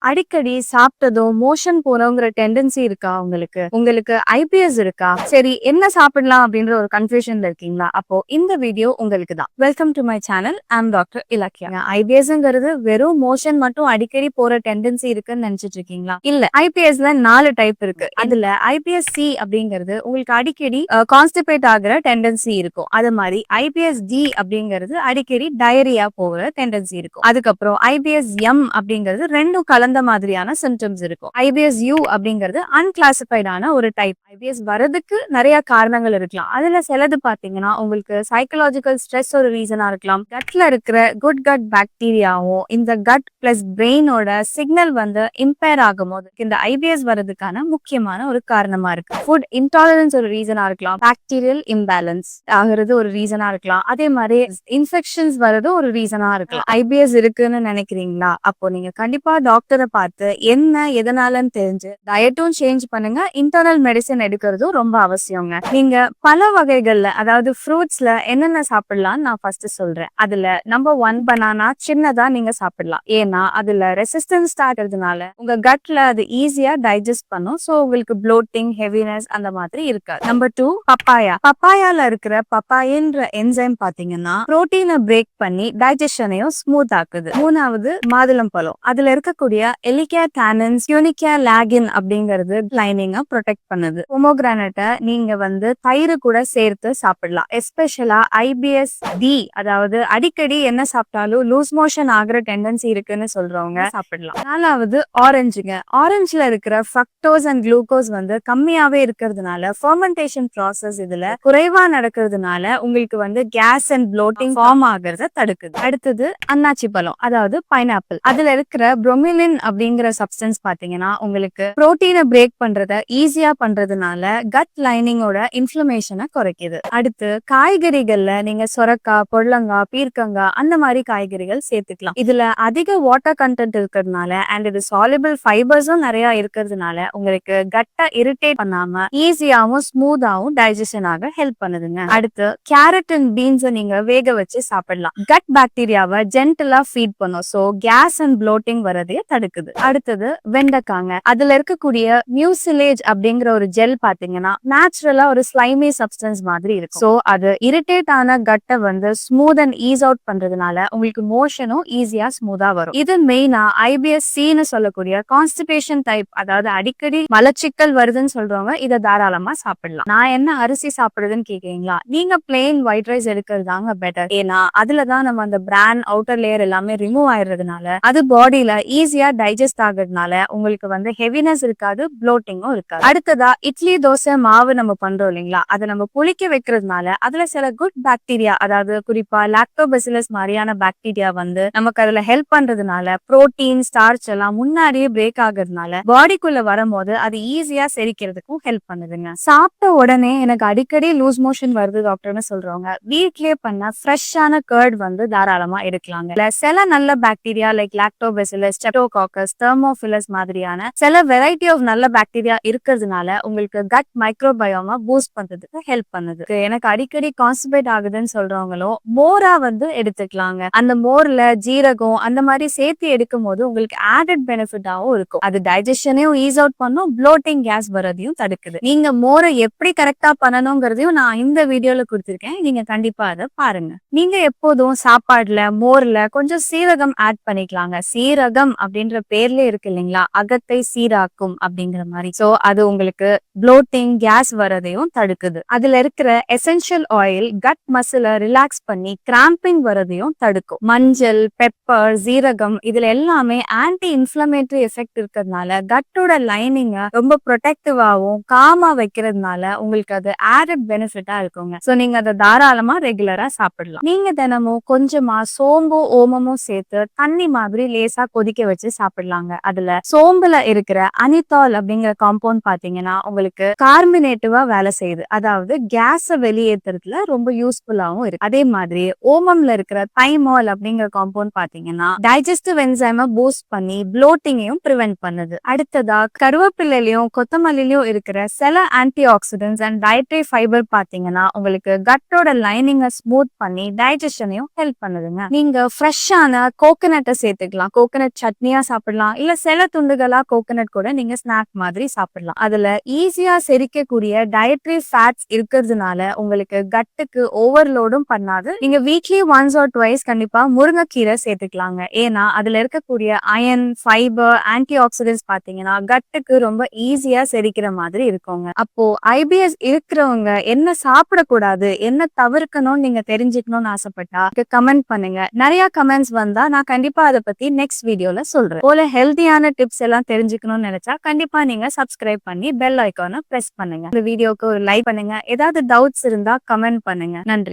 அடிக்கடி சாப்பிட்டதும் motion போறோங்கிற tendency இருக்கா உங்களுக்கு? உங்களுக்கு ஐபிஎஸ் இருக்கா? சரி என்ன சாப்பிடலாம் அப்படின்ற ஒரு கன்ஃபியூஷன்ல இருக்கீங்களா? அப்போ இந்த வீடியோ உங்களுக்கு தான். Welcome to my channel. I'm doctor Ilakkiya. ஐபிஎஸ்ங்கிறது வெறும் மோஷன் மட்டும் அடிக்கடி போற டெண்டன்சி இருக்குன்னு நினைச்சிட்டு இருக்கீங்களா? இல்ல. ஐபிஎஸ்ல 4 டைப் இருக்கு. அதுல ஐபிஎஸ் சி அப்படிங்கிறது உங்களுக்கு அடிக்கடி கான்ஸ்டிபேட் ஆகுற டெண்டன்சி இருக்கும். அது மாதிரி ஐபிஎஸ் டி அப்படிங்கிறது அடிக்கடி டயரியா போகிற டெண்டன்சி இருக்கும். அதுக்கப்புறம் ஐபிஎஸ் எம் அப்படிங்கிறது ரெண்டும் கலந்த மாதிரியான சிம்டம்ஸ் இருக்கும். ஐபிஎஸ் யூ அப்படிங்கிறது அன்கிளாசிஃபைடான ஒரு டைப். ஐபிஎஸ் வரதுக்கு நிறைய காரணங்கள் இருக்கலாம். அதுல சிலது பாத்தீங்கன்னா உங்களுக்கு சைக்கலாஜிக்கல் ஸ்ட்ரெஸ் ஒரு ரீசனா இருக்கலாம். கட்ல இருக்கிற குட் கட் பாக்டீரியாவும் இந்த கட் பிளஸ் பிரெயினோட சிக்னல் வந்து இம்பேர் ஆகும் போது இந்த ஐபிஎஸ் வரதுக்கான முக்கியமான ஒரு காரணமா இருக்கு. ஃபுட் இன்டாலரன்ஸ் ஒரு ரீசனா இருக்கலாம். பாக்டீரியல் இம்பேலன்ஸ் ஆகிறது ஒரு ரீசனா இருக்கலாம். அதே மாதிரி இன்ஃபெக்ஷன்ஸ் வரது ஒரு ரீசனா இருக்கலாம். ஐபிஎஸ் இருக்குன்னு நினைக்கிறீங்களா? அப்போ நீங்க கண்டிப்பா டாக்டரை பார்த்து என்ன எதனாலன்னு தெரிஞ்சு டயட்டும் சேஞ்ச் பண்ணுங்க. இன்டர்னல் மெடிசன் எடுக்கிறதும் ரொம்ப அவசியங்க. நீங்க பல வகைகள்ல அதாவது ஃப்ரூட்ஸ்ல என்னென்ன சாப்பிடலாம்னு நான் ஃபர்ஸ்ட் சொல்றேன். அதுல நம்பர் 1 பனானா சின்னதா நீங்க சாப்பிடலாம். ஏன்னா அதுல ரெசிஸ்டன்ஸ் ஆகிறதுனால உங்க கட்ல அது ஈஸியா டைஜஸ்ட் பண்ணும். சோ உங்களுக்கு ப்ளோட்டிங் ஹெவினஸ் அந்த மாதிரி இருக்காது. Number 2 papaya. பப்பாயால இருக்கிற பப்பாயின்ற என்சைம் பாத்தீங்கன்னா புரோட்டீனை பிரேக் பண்ணி டைஜஷனையும் ஸ்மூத் ஆக்குது. மூணாவது மாதுளம்பழம். அதுல இருக்கக்கூடிய எலிகா டானின்ஸ் யூனிகா லாகின் அப்படிங்கிறது லைனிங்க ப்ரொடெக்ட் பண்ணுது. பொமோகிரானட்டை நீங்க வந்து தயிர் கூட சேர்த்து சாப்பிடலாம். எஸ்பெஷலா ஐபிஎஸ் டி அதாவது அடிக்கடி என்ன சாப்பிட்டாலும் லூஸ் மோஷன் ஆகுற டெண்டன்சி இருக்குன்னு சொல்றவங்க சாப்பிடலாம். நாலாவது ஆரஞ்சுங்க. ஆரஞ்சுல இருக்கிற ஃப்ரக்டோஸ் அண்ட் குளுக்கோஸ் வந்து கம்மியாவே இருக்கிறதுனால ஃபெர்மெண்டேஷன் ப்ராசஸ் இதுல குறைவா நடக்கிறதுனால உங்களுக்கு வந்து கேஸ் அண்ட் ப்ளோட்டிங் ஃபார்ம் ஆகிறத தடுக்குது. அடுத்தது அன்னாச்சி பழம் அதாவது பைனாப்பிள். அதுல இருக்கிற புரோமிலின் அப்படிங்கிற சப்ஸ்டன்ஸ் பாத்தீங்கன்னா உங்களுக்கு புரோட்டீனை பிரேக் பண்றத ஈஸியா பண்றதுனால கட் லைனிங்கோட இன்ஃப்ளமேஷனை குறைக்குது. அடுத்து காய்கறிகள்ல நீங்க சொரக்காய், பொடலங்காய், பீர்க்கங்காய் அந்த மாதிரி காய்கறிகள் சேர்த்துக்கலாம். இதுல அதிக வாட்டர் கண்டென்ட் இருக்கிறதுனால அண்ட் இது சாலிபிள் ஃபைபர்ஸும் நிறைய இருக்கிறதுனால உங்களுக்கு கட்டை இரிட்டேட் பண்ணாம ஈஸியாவும் ஸ்மூத்தாவும் டைஜஷன் ஆக ஹெல்ப் பண்ணுதுங்க. அடுத்து கேரட் அண்ட் பீன்ஸ் நீங்க வேக வச்சு சாப்பிடலாம். கட் பாக்டீரியாவை ஜென்டலா ஃபீட் பண்ணும். சோ கேஸ் அண்ட் ப்ளோட்டிங் வரதையே தடுக்குது. அடுத்தது வெண்டைக்காங்க. அதுல இருக்கக்கூடிய மியூசிலேஜ் அப்படிங்கிற ஒரு ஜெல் பாத்தீங்கன்னா நேச்சுரலா ஒரு ஸ்லைமி சப்ஸ்டன்ஸ் மாதிரி இருக்கும். சோ அது இரிட்டேட் ஆன கட்டை வந்து ஸ்மூத் அண்ட் ஈஸ் அவுட் பண்றதுனால உங்களுக்கு மோஷனும் ஈஸியா ஸ்மூதா வரும். இது மெயினா ஐபிஎஸ் சின்னு சொல்லக்கூடிய கான்ஸ்டிபேஷன் டைப் அதாவது அடிக்கடி மலச்சிக்கல் வருதுன்னு சொல்றவங்க இதை தாராளமா சாப்பிடலாம். நான் என்ன அரிசி சாப்பிடுறதுன்னு கேக்குறீங்களா? நீங்க பிளெயின் ஒயிட் ரைஸ் எடுக்கிறது தாங்க பெட்டர். ஏன்னா அதுலதான் நம்ம அந்த பிரான் அவுட்டர் லேயர் எல்லாமே ரிமூவ் ஆயிடுறதுனால அது பாடியில ஈஸியா டைஜஸ்ட் ஆகுறதுனால உங்களுக்கு வந்து ஹெவினஸ் இருக்காது, ப்ளோட்டிங்கும் இருக்காது. அடுத்ததா இட்லி தோசை மாவு நம்ம பண்றோம் இல்லைங்களா? அதை நம்ம புளிக்க வைக்கிறதுனால அதுல சில குட் பாக்டீரியா அதாவது குறிப்பா லாக்டோபெசிலஸ் மாதிரியான பாக்டீரியா வந்து நமக்கு அதுல ஹெல்ப் பண்றதுனால புரோட்டீன் ஸ்டார்ச் எல்லாம் முன்னாடியே பிரேக் ஆகுறதுனால பாடிக்குள்ள வரும்போது அது ஈஸியா செரிக்கிறதுக்கும் ஹெல்ப் பண்ணுதுங்க. சாப்பிட்ட உடனே எனக்கு அடிக்கடி லூஸ் மோஷன் வருது டாக்டர்னு சொல்றவங்க வீட்லயே பண்ண ஃப்ரெஷ்ஷான கர்ட் வந்து தாராளமா எடுக்கலாங்க. சில நல்ல பாக்டீரியா லைக் லாக்டோபெசிலஸ், ஸ்ட்ரெப்டோகாக்கஸ், தெர்மோஃபிலஸ் மாதிரியான சில வெரைட்டி ஆஃப் நல்ல பாக்டீரியா இருக்கிறதுனால உங்களுக்கு கட் மைக்ரோபயோமா பூஸ்ட் பண்றதுக்கு ஹெல்ப் பண்ணுது. எனக்கு அடிக்கடி கான்ஸ்டிபேட் ஆகுதுன்னு சொல்றவங்களும் மோரா வந்து எடுத்துக்கலாங்க. அந்த மோர்ல ஜீரகம் அந்த மாதிரி சேர்த்து எடுக்கும் போது உங்களுக்கு ஆடட் பெனிஃபிட்டாவும் இருக்கும். அது டைஜஷனையும் ஈஸ் அவுட் பண்ணும், ப்ளோட்டிங் கேஸ் வரதையும் தடுக்குது. நீங்க மோரை எப்படி கரெக்டா பண்ணணுங்கிறதையும் நான் இந்த வீடியோல கொடுத்திருக்கேன். நீங்க கண்டிப்பா அதை பாருங்க. நீங்க எப்போதும் சாப்பாடுல மோர்ல கொஞ்சம் சீரகம் ஆட் பண்ணிக்கலாங்க. சீரகம் அப்படின்ற பேர்ல இருக்கு இல்லைங்களா? அகத்தை சீராக்கும் அப்படிங்கிற மாதிரி. சோ அது உங்களுக்கு ப்ளோட்டிங் கேஸ் வரதையும் தடுக்குது. அதுல இருக்கிற எசென்ஷியல் ஆயில் கட் மசில ரிலாக்ஸ் பண்ணி கிராம்பிங் வரதையும் தடுக்கும். மஞ்சள், பெப்பர், சீரகம் இதுல எல்லாமே ஆன்டி இன்ஃப்ளமேட்டரி எஃபெக்ட் இருக்கிறதுனால கட்டோட லைனிங்க ரொம்ப ப்ரொடெக்டிவாவும் காமா வைக்கிறதுனால உங்களுக்கு அது ஆடட் பெனிஃபிட்டா இருக்குங்க. சோ நீங்க அதை தாராளமா ரெகுலரா சாப்பிடலாம். நீங்க தினமும் கொஞ்சமா சோம்பும் ஓமமும் சேர்த்து தண்ணி மாதிரி லேசா கொதிக்க வச்சு சாப்பிடலாங்க. அதுல சோம்புல இருக்கிற அனிதால் அப்படிங்கிற காம்பவுண்ட் பாத்தீங்கன்னா உங்களுக்கு கார்பனேட்டிவா வேலை செய்யுது. அதாவது கேஸ வெளியேற்றுறதுல ரொம்ப யூஸ்ஃபுல்லாவும் இருக்கு. அதே மாதிரி ஓமம்ல இருக்கிற தைமால் அப்படிங்கிற காம்பவுண்ட் பாத்தீங்கன்னா டைஜஸ்டிவ் என்சைமை பூஸ்ட் பண்ணி ப்ளோட்டிங்கையும் பிரிவென்ட் பண்ணுது. அடுத்ததா கருவேப்பிலையிலும் கொத்தமல்லிலையும் இருக்கிற சில anti oxidants and dietary fibre பாத்தீங்கன்னா உங்களுக்கு கட்டோட லைனிங்கை ஸ்மூத் பண்ணி டைஜஷனையும் ஹெல்ப் பண்ணுதுங்க. நீங்க ஃப்ரெஷ்ஷான கோகனட்டை சேர்த்துக்கலாம். கோகனட் சட்னியா சாப்பிடலாம். இல்ல சில துண்டுகளா கோகனட் கூட நீங்க ஸ்நாக் மாதிரி சாப்பிடலாம். அதுல ஈஸியா செரிக்கக்கூடிய டயட்ரி ஃபேட்ஸ் இருக்கிறதுனால உங்களுக்கு கட்டுக்கு ஓவர்லோடும் பண்ணாது. நீங்க வீக்லி ஒன்ஸ் ஆர் ட்வைஸ் கண்டிப்பா முருங்கைக்கீரை சேர்த்துக்கலாங்க. ஏன்னா அதுல இருக்கக்கூடிய அயன், ஃபைபர், ஆன்டி ஆக்சிடென்ட்ஸ் பாத்தீங்கன்னா கட்டுக்கு ரொம்ப ஈஸியா செரிக்கிற மாதிரி இருக்குங்க. அப்போ ஐபிஎஸ் இருக்கிறவங்க என்ன சாப்பிடக்கூடாது, என்ன தவிர்க்கணும்னு நீங்க தெரிஞ்சுக்கணும்னு ஆசைப்பட்டா கமெண்ட் பண்ணுங்க. நிறைய கமெண்ட்ஸ் வந்தா நான் கண்டிப்பா அதை பத்தி நெக்ஸ்ட் வீடியோல சொல்றேன். போல ஹெல்தியான டிப்ஸ் எல்லாம் தெரிஞ்சுக்கணும்னு நினைச்சா கண்டிப்பா நீங்க சப்ஸ்கிரைப் பண்ணி பெல் ஐகானை பிரஸ் பண்ணுங்க. இந்த வீடியோக்கு ஒரு லைக் பண்ணுங்க. ஏதாவது டவுட்ஸ் இருந்தா கமெண்ட் பண்ணுங்க. நன்றி.